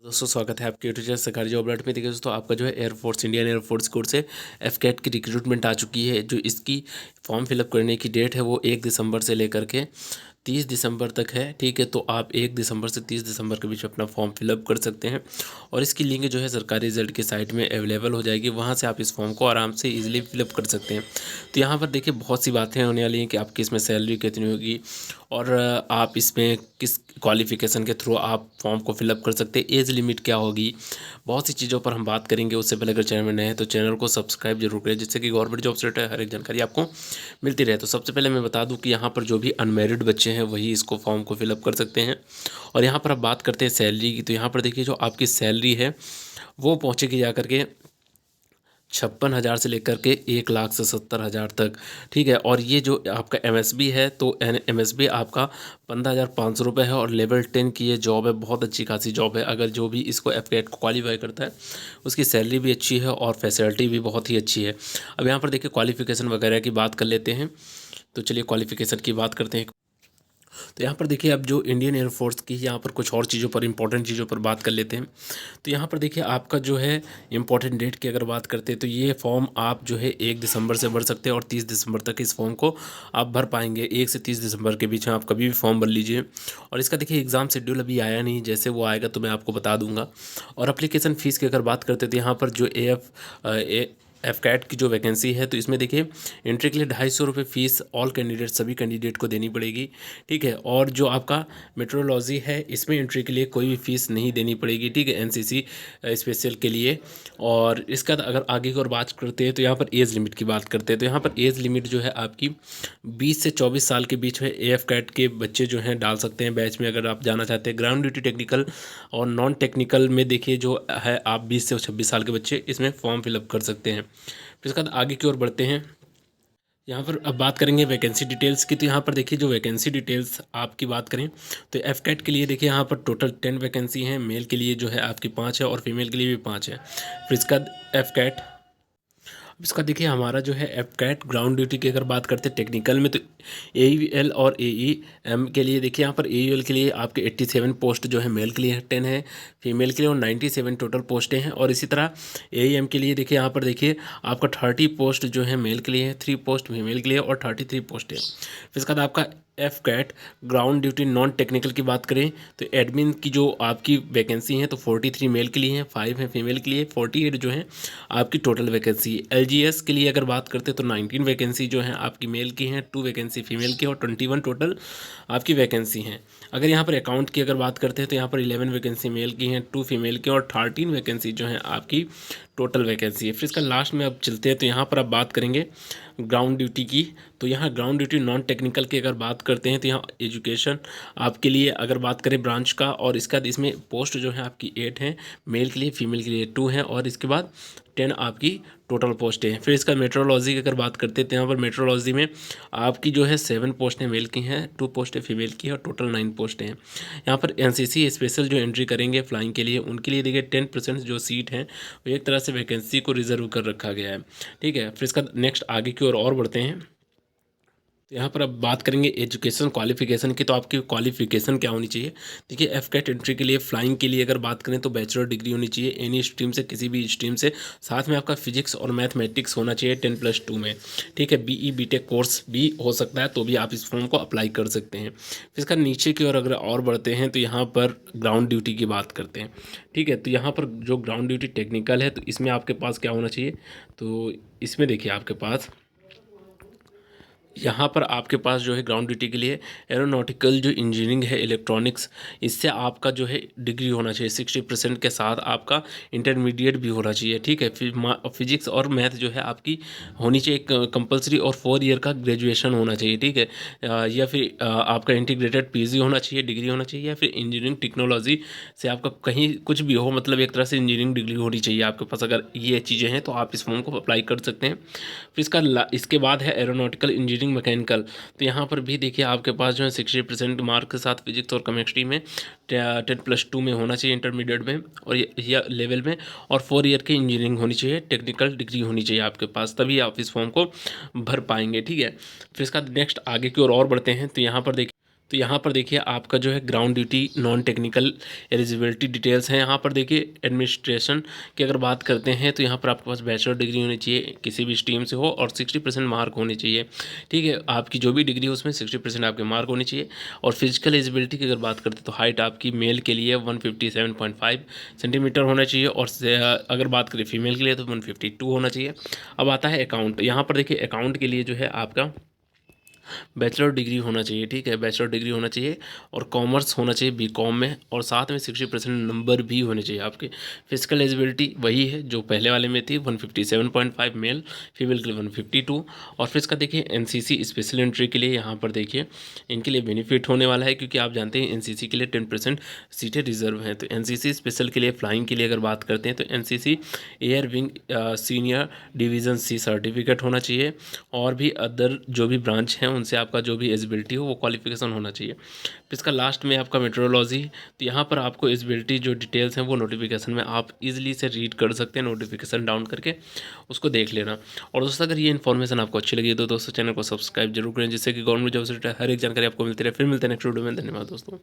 दोस्तों स्वागत है आपके यूट्यूब चैनल सरकारी जॉब अलर्ट में। देखिए दोस्तों, आपका जो है एयरफोर्स इंडियन एयरफोर्स कोर से एफकेट की रिक्रूटमेंट आ चुकी है। जो इसकी फॉर्म फिलअप करने की डेट है वो 1 दिसंबर से लेकर के 30 दिसंबर तक है। ठीक है, तो आप 1 दिसंबर से 30 दिसंबर के बीच में अपना फॉर्म फिलअप कर सकते हैं और इसकी लिंक जो है सरकारी रिजल्ट की साइट में अवेलेबल हो जाएगी। वहाँ से आप इस फॉर्म को आराम से ईजिली फिलअप कर सकते हैं। तो यहाँ पर देखिए बहुत सी बातें होने वाली हैं कि आपकी इसमें सैलरी कितनी होगी और आप इसमें किस क्वालिफ़िकेशन के थ्रू आप फॉर्म को फिलअप कर सकते हैं, एज लिमिट क्या होगी, बहुत सी चीज़ों पर हम बात करेंगे। उससे पहले अगर चैनल में नए हैं तो चैनल को सब्सक्राइब जरूर करें, जिससे कि गवर्नमेंट जॉब से रिलेटेड हर एक जानकारी आपको मिलती रहे। तो सबसे पहले मैं बता दूं कि यहाँ पर जो भी अनमेरिड बच्चे हैं वही इसको फॉर्म को फिलअप कर सकते हैं। और यहाँ पर अब बात करते हैं सैलरी की। तो यहाँ पर देखिए जो आपकी सैलरी है वो पहुँचेगी जा करके 56,000 से लेकर के 1,00,000 से 70,000 तक। ठीक है, और ये जो आपका एमएसबी है तो एमएसबी आपका 15,500 रुपये है और लेवल 10 की ये जॉब है। बहुत अच्छी खासी जॉब है। अगर जो भी इसको एफकेट को क्वालिफाई करता है उसकी सैलरी भी अच्छी है और फैसिलिटी भी बहुत ही अच्छी है। अब यहाँ पर देखिए क्वालिफ़िकेशन वगैरह की बात कर लेते हैं। तो चलिए क्वालिफ़िकेशन की बात करते हैं। तो यहाँ पर देखिए अब जो इंडियन एयरफोर्स की यहाँ पर कुछ और चीज़ों पर इंपॉर्टेंट चीज़ों पर बात कर लेते हैं। तो यहाँ पर देखिए आपका जो है इंपॉर्टेंट डेट की अगर बात करते हैं तो ये फॉर्म आप जो है 1 दिसंबर से भर सकते हैं और 30 दिसंबर तक इस फॉर्म को आप भर पाएंगे। 1 से 30 दिसंबर के बीच में आप कभी भी फॉर्म भर लीजिए। और इसका देखिए एग्ज़ाम शेड्यूल अभी आया नहीं, जैसे वो आएगा तो मैं आपको बता दूंगा। और अप्लीकेशन फ़ीस की अगर बात करते हैं तो यहाँ पर जो एफकैट की जो वैकेंसी है तो इसमें देखिए एंट्री के लिए 250 रुपये फ़ीस ऑल कैंडिडेट सभी कैंडिडेट को देनी पड़ेगी। ठीक है, और जो आपका मेट्रोलॉजी है इसमें एंट्री के लिए कोई भी फ़ीस नहीं देनी पड़ेगी। ठीक है, एनसीसी स्पेशल के लिए। और इसका अगर आगे की और बात करते हैं तो यहाँ पर एज लिमिट की बात करते हैं। तो यहाँ पर एज लिमिट जो है आपकी 20 से 24 साल के बीच में एफकैट के बच्चे जो हैं डाल सकते हैं बैच में, अगर आप जाना चाहते हैं। ग्राउंड ड्यूटी टेक्निकल और नॉन टेक्निकल में देखिए जो है आप 20 से 26 साल के बच्चे इसमें फॉर्म फिलअप कर सकते हैं। फिर इसके बाद आगे की ओर बढ़ते हैं। यहाँ पर अब बात करेंगे वैकेंसी डिटेल्स की। तो यहाँ पर देखिए जो वैकेंसी डिटेल्स आपकी बात करें तो एफकैट के लिए देखिए यहाँ पर टोटल 10 वैकेंसी हैं। मेल के लिए जो है आपकी 5 है और फीमेल के लिए भी 5 है। फिर इसका एफकैट अब इसका देखिए हमारा जो है एफकैट ग्राउंड ड्यूटी की अगर बात करते हैं टेक्निकल में तो एईएल और एईएम के लिए देखिए यहाँ पर एईएल के लिए आपके 87 पोस्ट जो है मेल के लिए 10 है, फीमेल के लिए और 97 टोटल पोस्टें हैं। और इसी तरह एईएम के लिए देखिए यहाँ पर देखिए आपका 30 पोस्ट जो है मेल के लिए है, 3 पोस्ट फीमेल के लिए और 33 पोस्ट है। फिर इसके बाद आपका AFCAT ground duty non technical की बात करें तो एडमिन की जो आपकी वैकेंसी है तो 43 मेल के लिए हैं, 5 है फीमेल के लिए, 48 जो है आपकी टोटल वैकेंसी। एलजीएस के लिए अगर बात करते तो 19 वैकेंसी जो है आपकी मेल की हैं, 2 वैकेंसी फीमेल की और 21 टोटल आपकी वैकेंसी हैं। अगर यहाँ पर अकाउंट की अगर बात करते हैं तो यहाँ पर 11 वैकेंसी मेल की हैं, 2 फीमेल की और 13 वैकेंसी जो है आपकी टोटल वैकेंसी है। फिर इसका लास्ट में अब चलते हैं तो यहाँ पर अब बात करेंगे ग्राउंड ड्यूटी की। तो यहाँ ग्राउंड ड्यूटी नॉन टेक्निकल की अगर बात करते हैं तो यहाँ एजुकेशन आपके लिए अगर बात करें ब्रांच का, और इसका इसमें पोस्ट जो है आपकी 8 हैं, मेल के लिए फीमेल के लिए 2 हैं और इसके बाद 10 आपकी टोटल पोस्टें हैं। फिर इसका मेट्रोलॉजी की अगर बात करते हैं तो यहाँ पर मेट्रोलॉजी में आपकी जो है 7 पोस्टें मेल की हैं, 2 पोस्टें फीमेल की और टोटल 9 पोस्टें हैं। यहाँ पर एनसीसी स्पेशल जो एंट्री करेंगे फ्लाइंग के लिए उनके लिए देखिए 10% जो सीट हैं वो एक तरह से वैकेंसी को रिजर्व कर रखा गया है। ठीक है, फिर इसका नेक्स्ट आगे की ओर और बढ़ते हैं। तो यहाँ पर अब बात करेंगे एजुकेशन क्वालिफिकेशन की। तो आपकी क्वालिफिकेशन क्या होनी चाहिए? देखिए एफकैट एंट्री के लिए फ्लाइंग के लिए अगर बात करें तो बैचलर डिग्री होनी चाहिए एनी स्ट्रीम से, किसी भी स्ट्रीम से। साथ में आपका फिजिक्स और मैथमेटिक्स होना चाहिए 10+2 में। ठीक है, बीई बीटेक कोर्स भी हो सकता है तो भी आप इस फॉर्म को अप्लाई कर सकते हैं। फिर इसका नीचे की ओर अगर और बढ़ते हैं तो यहाँ पर ग्राउंड ड्यूटी की बात करते हैं। ठीक है, तो यहाँ पर जो ग्राउंड ड्यूटी टेक्निकल है तो इसमें आपके पास क्या होना चाहिए? तो इसमें देखिए आपके पास यहाँ पर आपके पास जो है ग्राउंड ड्यूटी के लिए एरोनॉटिकल जो इंजीनियरिंग है, इलेक्ट्रॉनिक्स, इससे आपका जो है डिग्री होना चाहिए 60% के साथ आपका इंटरमीडिएट भी होना चाहिए। ठीक है, फिर फिजिक्स और मैथ जो है आपकी होनी चाहिए कंपलसरी और 4 ईयर का ग्रेजुएशन होना चाहिए। ठीक है, या फिर आपका इंटीग्रेटेड पीजी होना चाहिए, डिग्री होना चाहिए, या फिर इंजीनियरिंग टेक्नोलॉजी से आपका कहीं कुछ भी हो, मतलब एक तरह से इंजीनियरिंग डिग्री होनी चाहिए आपके पास। अगर ये चीज़ें हैं तो आप इस फॉर्म को अप्लाई कर सकते हैं। फिर इसके बाद है एरोनॉटिकल इंजीनियरिंग मैकेनिकल। तो यहाँ पर भी देखिए आपके पास जो है 60% मार्क के साथ फिजिक्स और केमिस्ट्री में 10+2 में होना चाहिए इंटरमीडिएट में और या लेवल में, और 4 ईयर की इंजीनियरिंग होनी चाहिए, टेक्निकल डिग्री होनी चाहिए आपके पास, तभी आप इस फॉर्म को भर पाएंगे। ठीक है, फिर इसका नेक्स्ट आगे की ओर और बढ़ते हैं। तो यहाँ पर देखिए तो यहाँ पर देखिए आपका जो है ground duty non technical eligibility details हैं। यहाँ पर देखिए एडमिनिस्ट्रेशन की अगर बात करते हैं तो यहाँ पर आपके पास बैचलर डिग्री होनी चाहिए, किसी भी स्ट्रीम से हो, और 60% मार्क होने चाहिए। ठीक है, आपकी जो भी डिग्री हो उसमें 60% आपके मार्क होने चाहिए। और फिजिकल एलिजिबिलिटी की अगर बात करते हैं तो हाइट आपकी मेल के लिए 157.5 सेंटीमीटर होना चाहिए, और अगर बात करें फीमेल के लिए तो 152 होना चाहिए। अब आता है अकाउंट। यहाँ पर देखिए अकाउंट के लिए जो है आपका बैचलर डिग्री होना चाहिए। ठीक है, बैचलर डिग्री होना चाहिए, और कॉमर्स होना चाहिए बीकॉम में, और साथ में 60% नंबर भी होने चाहिए आपके। फिजिकल एलिजिबिलिटी वही है जो पहले वाले में थी, 157.5 मेल, फीमेल के लिए 152। और फिर इसका देखिए एनसीसी स्पेशल एंट्री के लिए यहाँ पर देखिए इनके लिए बेनिफिट होने वाला है, क्योंकि आप जानते हैं एनसीसी के लिए 10% सीटें रिजर्व हैं। तो एनसीसी स्पेशल के लिए फ्लाइंग के लिए अगर बात करते हैं तो NCC air wing senior division C certificate होना चाहिए, और भी अदर जो भी ब्रांच हैं उनसे आपका जो भी एलिजिबिलिटी हो वो क्वालिफिकेशन होना चाहिए। फिर इसका लास्ट में आपका मेट्रोलॉजी। तो यहाँ पर आपको एलिजिबिलिटी जो डिटेल्स हैं वो नोटिफिकेशन में आप इजीली से रीड कर सकते हैं, नोटिफिकेशन डाउन करके उसको देख लेना। और दोस्तों अगर ये इन्फॉर्मेशन आपको अच्छी लगी तो दोस्तों चैनल को सब्सक्राइब जरूर करें, जिससे कि गवर्नमेंट जॉब से हर एक जानकारी आपको मिलती रहे। फिर मिलते हैं नेक्स्ट वीडियो में। धन्यवाद दोस्तों।